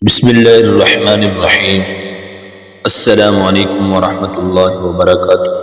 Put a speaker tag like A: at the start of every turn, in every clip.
A: बिस्मिल्लाहिर्रहमानिर्रहीम। अस्सलामु अलैकुम वरहमतुल्लाहि वबरकातुहू।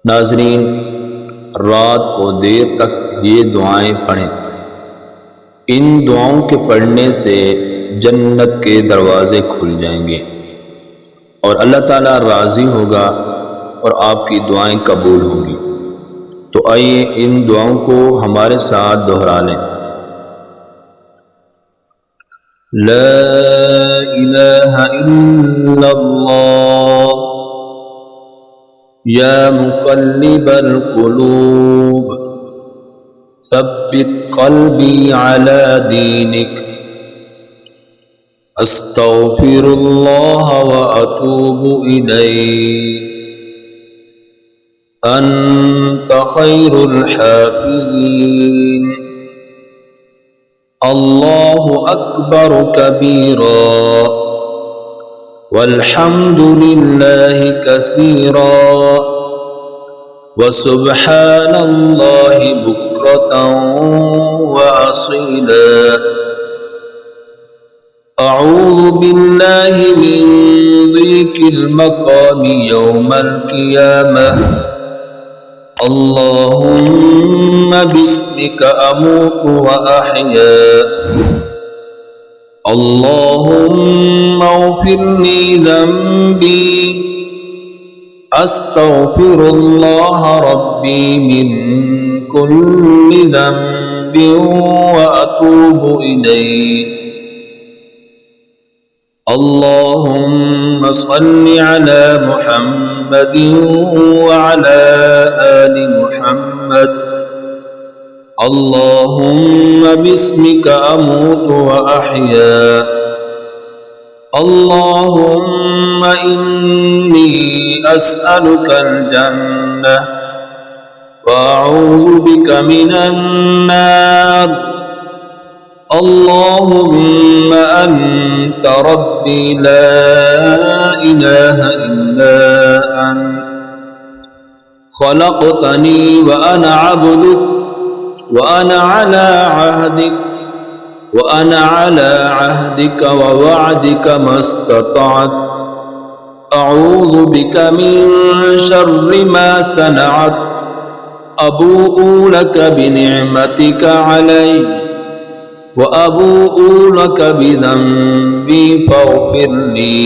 A: नाज़रीन, रात को देर तक ये दुआएं पढ़ें। इन दुआओं के पढ़ने से जन्नत के दरवाज़े खुल जाएंगे और अल्लाह ताला राज़ी होगा और आपकी दुआएं कबूल होंगी। तो आइए इन दुआओं को हमारे साथ दोहरा लें। ला इलाहा इल्लल्लाह या मुक़ल्लिबल क़ुलूब सब्बित क़ल्बी अला दीनिक अस्तग़फिरुल्लाह व अतूबु इलैह अंत खैरुल हाफ़िज़ीन। अल्लाहु अकबर कबीरा वल्हम्दुलिल्लाहि कसीरा व सुब्हानल्लाहि बुक्रतन व असीला। अऊज़ु बिल्लाहि मिन ज़ीक़िल मक़ामि यौमल क़ियामह। अल्लाहुम्मा बिस्मिका अमूतु व अहया। अल्लाहुम्मा उग़फिरली ज़ंबी अस्तग़फिरुल्लाह रब्बी मिन कुल्लि ज़ंबिन व अतूबु इलैह। अल्लाहुम्मा सल्लि अला मुहम्मदिन व अला आलि मुहम्मद। अल्लाहुम्मा बिस्मिका अमूतु व अहया। अल्लाहुम्मा इन्नी अस्अलुकल जन्नह व अऊज़ु बिका मिनन नार। अल्लाहुम्मा अन्त रब्बी ला इलाहा इल्ला अन्त खलक़तनी व अना अब्दुक व अना अला अहदिक व वअदिक मस्ततअत। अऊज़ु बिका मिन शर्रि मा सनअत। अबूउ लक बिनिअमतिक अलैया व अबूउ लक बिज़ंबी फ़ग़फ़िरली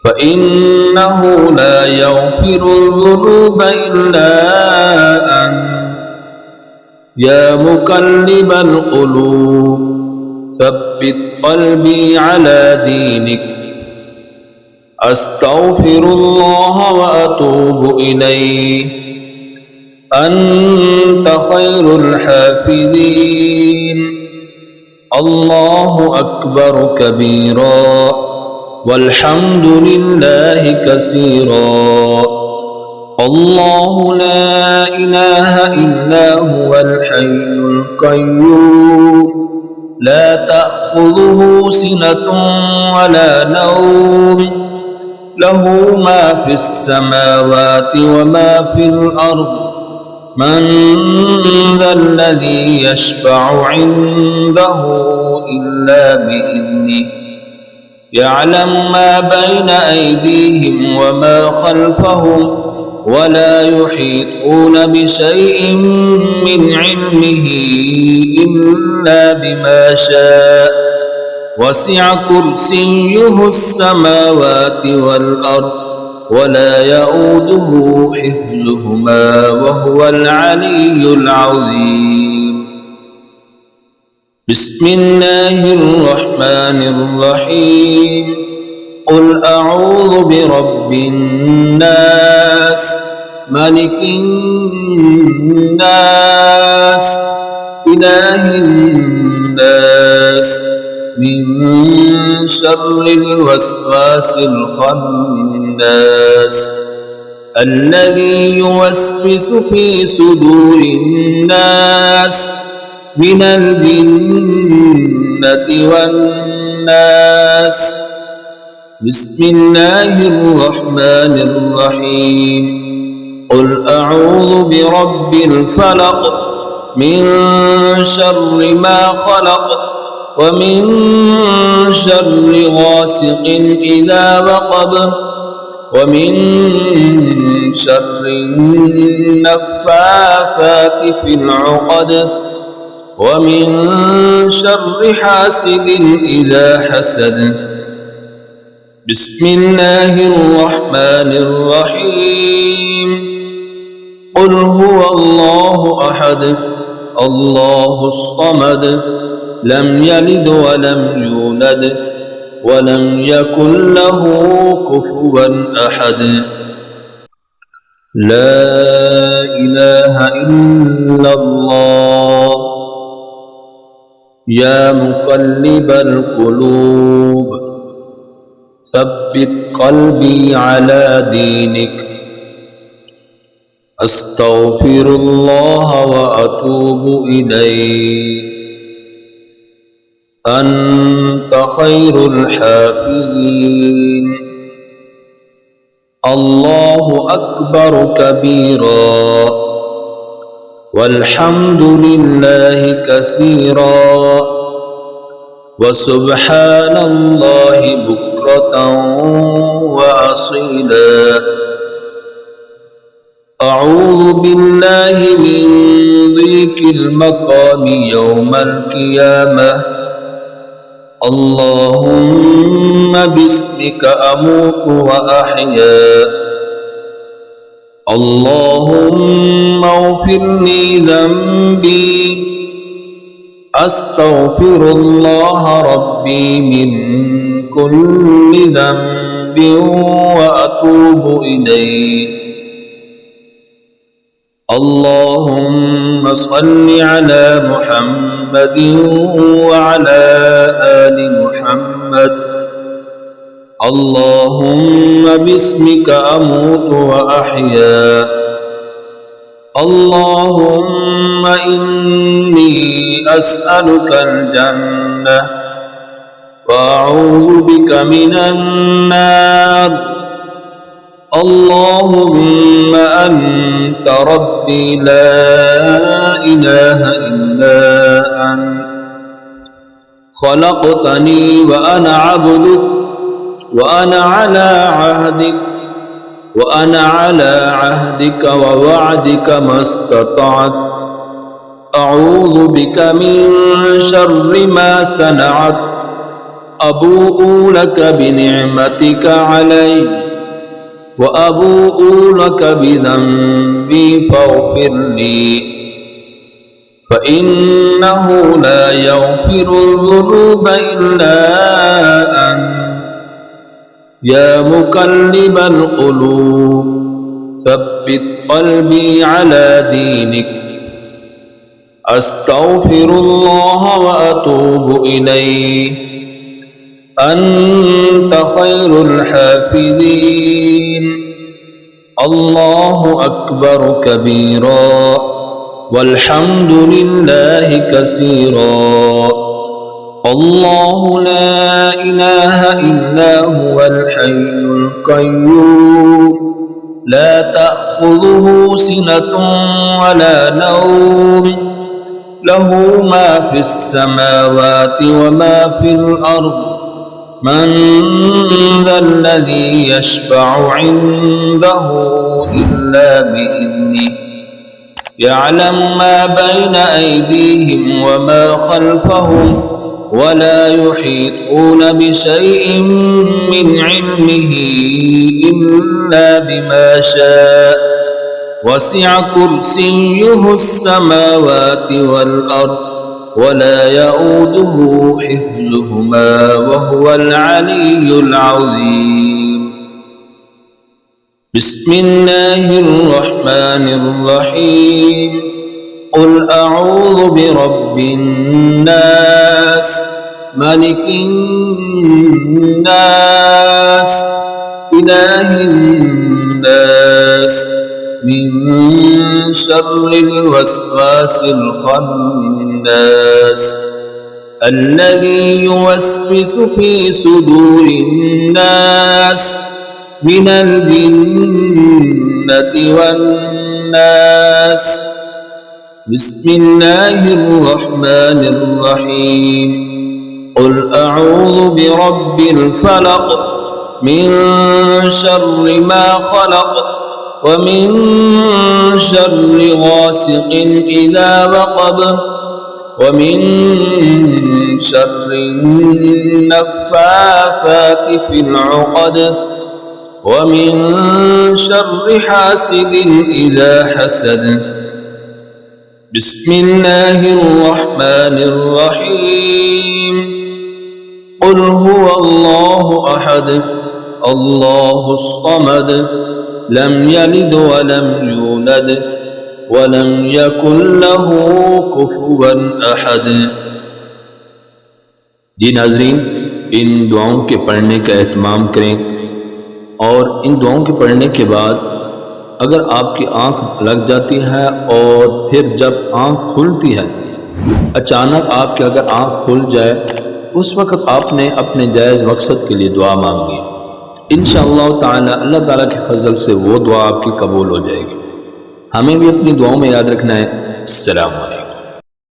A: फ़इन्नहु ला यग़फ़िरुज़्ज़ुनूब इल्ला अन्त या मुक़ल्लिबल क़ुलूब सब्बित क़ल्बी अला दीनिक अस्तग़फिरुल्लाह व अतूबु इलैह अंत खैरुल हाफ़िज़ीन। अल्लाहु अकबर कबीरा वल्हम्दुलिल्लाहि कसीरा। अल्लाहु ला इलाहा इल्ला हुवल हय्युल क़य्यूम ला तअख़ुज़ुहु सिनतुन वला नौम लहू मा फ़िस समावाति व मा फ़िल अर्द। मन ज़ल्लज़ी यशफ़अु इन्दहु इल्ला बिइज़्निहि यअलमु मा बैन अयदीहिम व मा ख़ल्फ़हुम वला युहीतून बिशैइन मिन इल्मिही इल्ला बिमा शाअ वसिअ कुर्सियुहुस समावाति वल अर्द वला यऊदुहु हिफ्ज़ुहुमा वहुवल अलिय्युल अज़ीम। बिस्मिल्लाहिर रहमानिर रहीम। क़ुल अऊज़ु बिरब्बिन नास मलिकिन नास इलाहिन नास मिन शर्रिल वस्वासिल खन्नास अल्लज़ी युवस्विसु फ़ी सुदूरिन नास मिनल जिन्नति वन नास। बिस्मिल्लाहिर रहमानिर रहीम। क़ुल अऊज़ु बिरब्बिल फ़लक़ मिन शर्रि मा ख़लक़ ومن شر غاسق إذا وقب ومن شر النفاثات في العقد ومن شر حاسد إذا حسد. بسم الله الرحمن الرحيم. قل هو الله أحد الله الصمد لم يلد ولم يولد ولم يكن له كفوا أحد. لا إله إلا الله. يا مقلب القلوب ثبت قلبي على دينك. أستغفر الله وأتوب إليه. أنت خير الحافظين. الله أكبر كبيرا والحمد لله كثيرا وسبحان الله بكرة وأصيلا. أعوذ بالله من ضيق المقام يوم القيامة. اللهم باسمك أموت وأحيا. اللهم اغفر لي ذنبي. أستغفر الله ربي من كل ذنب وأتوب إليه. اللهم صل على محمد وعلى آل محمد. اللهم باسمك أموت وأحيا. اللهم إني أسألك الجنة وأعوذ بك من النار. اللهم أنت ربي لا إله إلا أنت. خلقتني وأنا عبدك وأنا على عهدك ووعدك ما استطعت. أعوذ بك من شر ما صنعت. أبوء لك بنعمتك علي وأبوء لك بذنبي فاغفر لي. فإنه لا يغفر الذنوب إلا أنت. يا مقلب القلوب ثبت قلبي على دينك. أستغفر الله وأتوب إليه. أنت خير الحافظين. الله أكبر كبيرا والحمد لله كثيرا. الله لا إله إلا هو الحي القيوم لا تأخذه سنة ولا نوم. له ما في السماوات وما في الأرض. من ذا الذي يشفع عنده إلا بإذنه. يعلم ما بين أيديهم وما خلفهم ولا يحيطون بشيء من علمه إلا بما شاء. وسع كرسيه السماوات والأرض ولا يؤوده حفظهما وهو العلي العظيم. بسم الله الرحمن الرحيم. قل أعوذ برب الناس ملك الناس إله الناس من شر الوسواس الخناس الذي يوسوس في صدور الناس من الجنة والناس. بسم الله الرحمن الرحيم. قل اعوذ برب الفلق من شر ما خلق ومن شر غاسق اذا وقب ومن شر النفاثات في العقد ومن شر حاسد إذا حسد بسم الله الرحمن الرحيم قل هو الله أحد الله الصمد لم يلد ولم يولد ولم يكن له كفوا أحد۔ جی ناظرین، ان دعاؤں کے پڑھنے کا اہتمام کریں، اور ان دعاؤں کے پڑھنے کے بعد اگر آپ کی آنکھ لگ جاتی ہے اور پھر جب آنکھ کھلتی ہے، اچانک آپ کی اگر آنکھ کھل جائے، اس وقت آپ نے اپنے جائز مقصد کے لیے دعا مانگی، انشاءاللہ تعالی اللہ تعالیٰ کے فضل سے وہ دعا آپ کی قبول ہو جائے گی۔ ہمیں بھی اپنی دعاؤں میں یاد رکھنا ہے۔ السلام علیکم۔